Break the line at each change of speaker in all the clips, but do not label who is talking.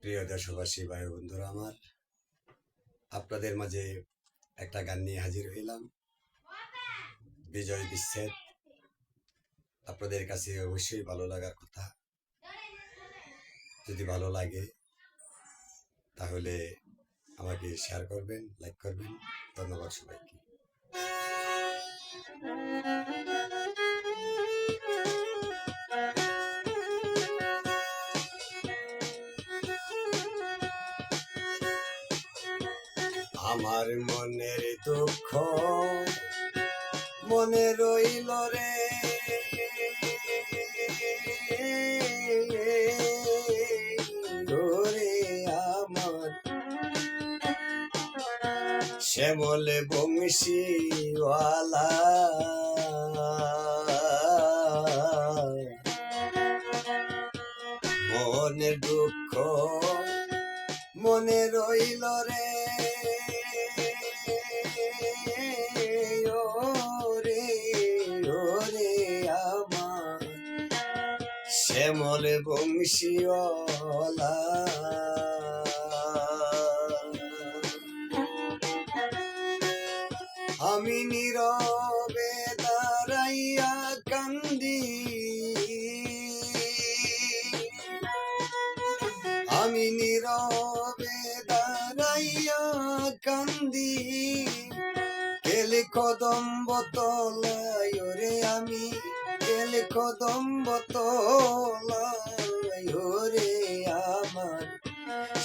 প্রিয় দেশবাসী ভাই বন্ধুরা আমার, আপনাদের মাঝে একটা গান নিয়ে হাজির হইলাম, বিজয় বিচ্ছেদ। আপনাদের কাছে অবশ্যই ভালো লাগার কথা। যদি ভালো লাগে তাহলে আমাকে শেয়ার করবেন, লাইক করবেন। ধন্যবাদ সবাইকে। আমার মনের দুঃখ মনে রইল রে, আমার শ্যামল বংশীওয়ালা মনের দুঃখ মনে রইল রে, ওরে ওরে আমার শ্যামল বংশীওয়ালা। আমি নীরবে দাঁড়াইয়া কান্দি, আমি নীরবে দাঁড়াইয়া কান্দি, কেলে কদম্ব তলায় রে, আমি কেলে কদম্ব তলায় রে আমার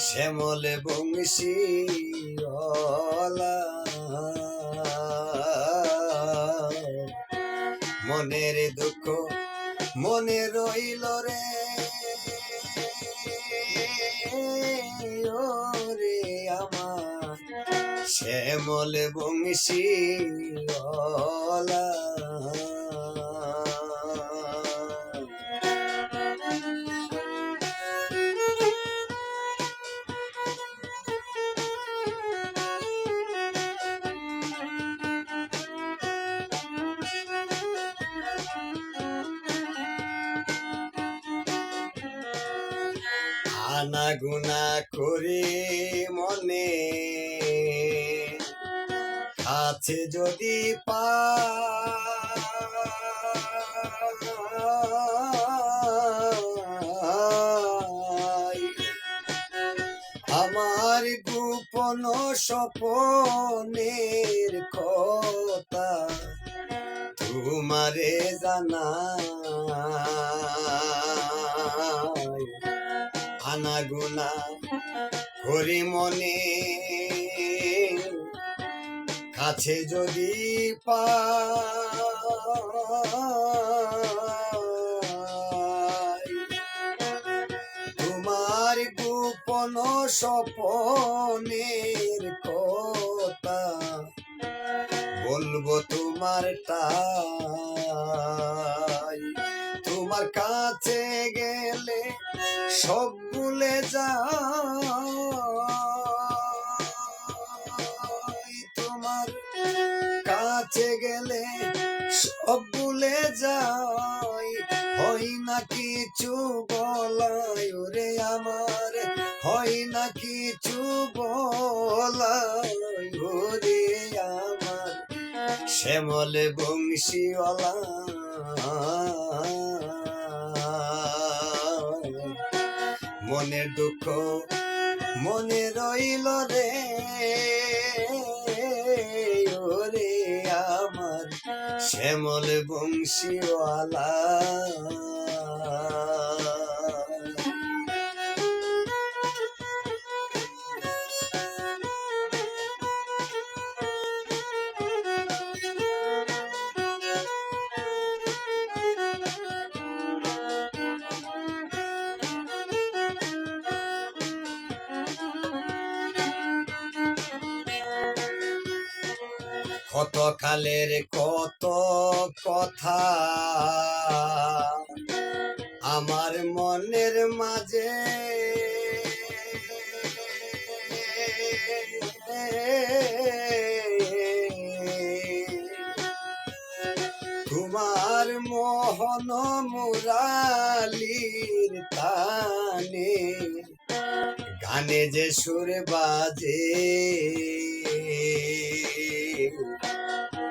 শ্যামল বংশীওয়ালা। মনের দুঃখ মনে রইল রে, ওরে আমার শ্যামল বংশীওয়ালা। আনাগুনা করে মনে কাছে যদি পাই, আমার গোপন স্বপনের কথা তোমারে জানাই। আনাগুনা করি মনে কাছে যদি পাই, তোমার গোপন স্বপনের কথা বলবো তোমার তাই। তোমার কাছে গেলে সব ভুলে যাই, তোমার কাছে গেলে সব ভুলে যাই। হয় না কিছু বলাই ওরে আমার, হয় না কিছু বলাই ওরে আমার শ্যামল বংশীওয়ালা। মনের দুঃখ মনে রইল রে, ওরে আমার শ্যামল বংশীওয়ালা। কত কালের কত কথা আমার মনের মাঝে, তোমার মোহন মুরালির তানে গানে যে সুর বাজে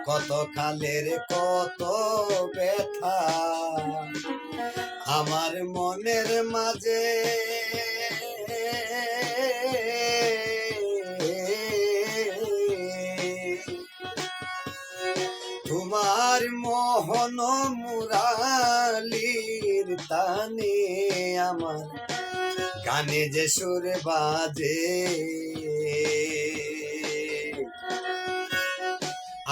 কত কালের কত ব্যথা আমার মনের মাঝে তোমার মোহন মুরালির তানে আমার গানে যে সুর বাজে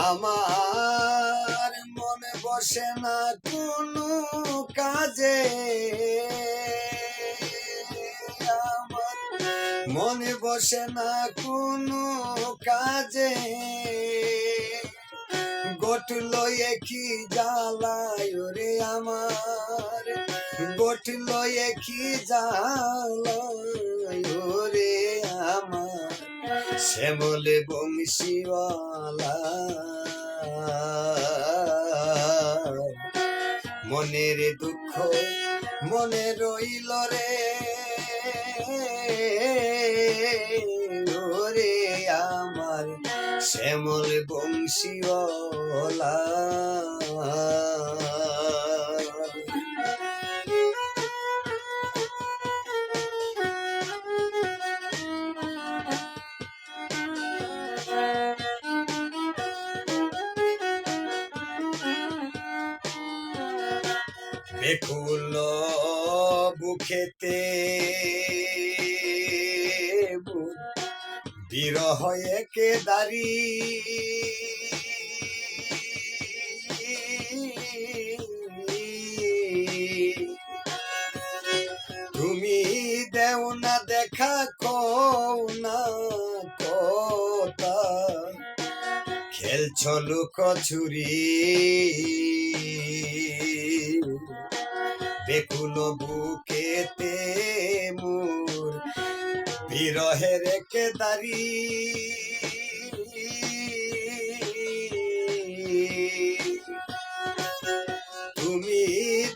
আমার মনে বসে না কোনো কাজে আমার মনে বসে না কোনো কাজে গঠলো কি জ্বালায় রে আমার গঠলো কি জ্বালায় রে আমার শ্যামল বংশীওয়ালা মনের দুঃখ মনে রইল রে ওরে আমার শ্যামল বংশীওয়ালা বেকুল বুকেতে বিরহ একে দাঁড়ি তুমি দেও না দেখা কও না কথা খেলছ লুকোচুরি বেকুল বুকেতে মোর বিরহের একে দাঁড়ি তুমি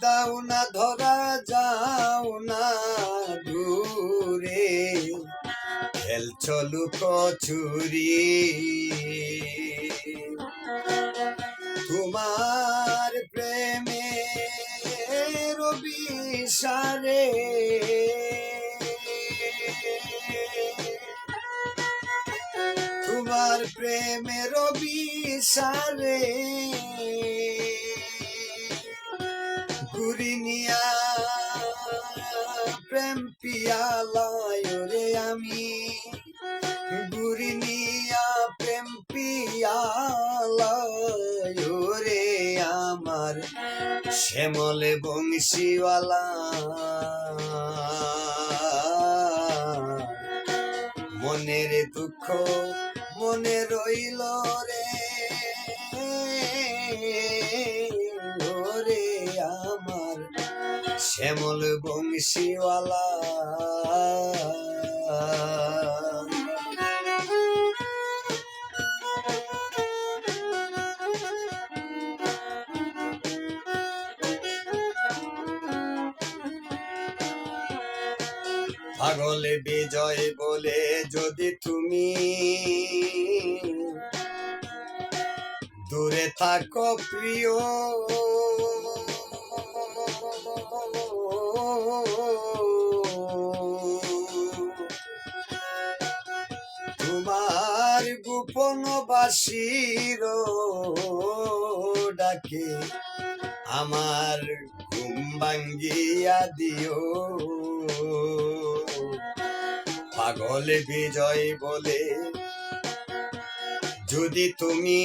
দাও না ধরা যাও না দূরে খেলছ লুকোচুরি তোমার প্রেমে রবিসারে তোমার প্রেমের বিষারে গুরিনিয়া প্রেম পিয়ালায় রে আমি গুরিনিয়া প্রেম পিয়ালায় রে আমার শ্যামল বংশীওয়ালা মনের দুঃখ মনে রইল রে ওরে আমার শ্যামল বংশীওয়ালা পাগল বিজয় বলে যদি তুমি দূরে থাকো প্রিয় তোমার গোপন বাসির ডাকে আমার ঘুম ভাঙ্গিয়া দিও পাগল বিজয় বলে যদি তুমি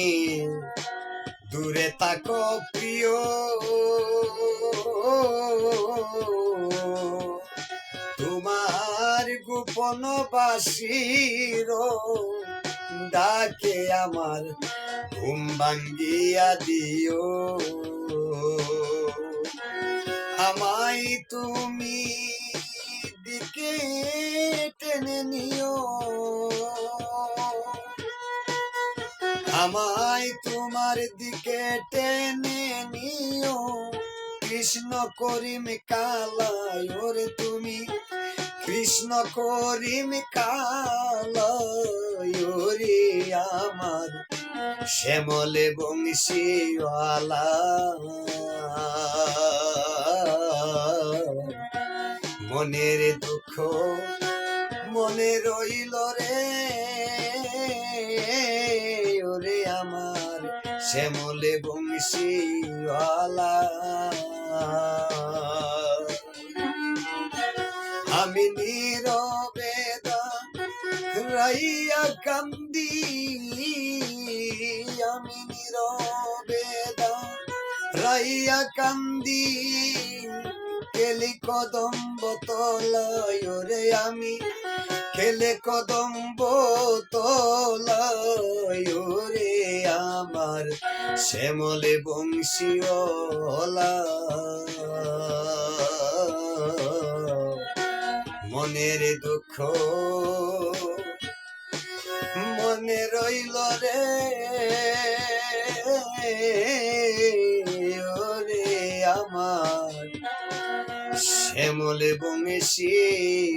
দূরে থাকো প্রিয় তোমার গোপন বাসির ডাকে আমার ঘুম ভাঙ্গিয়া দিও আমায় তুমি দিকে টেনে নিও আমায় তোমার দিকে টেনে নিও কৃষ্ণ করিম কালায় ওরে তুমি কৃষ্ণ করিম কালয়রে আমার শ্যামলে বংশীওয়ালা মনের দুঃখ মনে রইল রে ওরে আমার শ্যামলে বংশীওয়ালা আমি নীরবে রাইয়া কান্দি আমি নীরবে রাইয়া কান্দি কেলি কদম্ব তলায় রে আমি কেলে কদম্ব তলায় রে আমার শ্যামলে বংশীওয়ালা মনের দুঃখ মনে রইল রে ওরে আমার শ্যামলে বংশীওয়ালা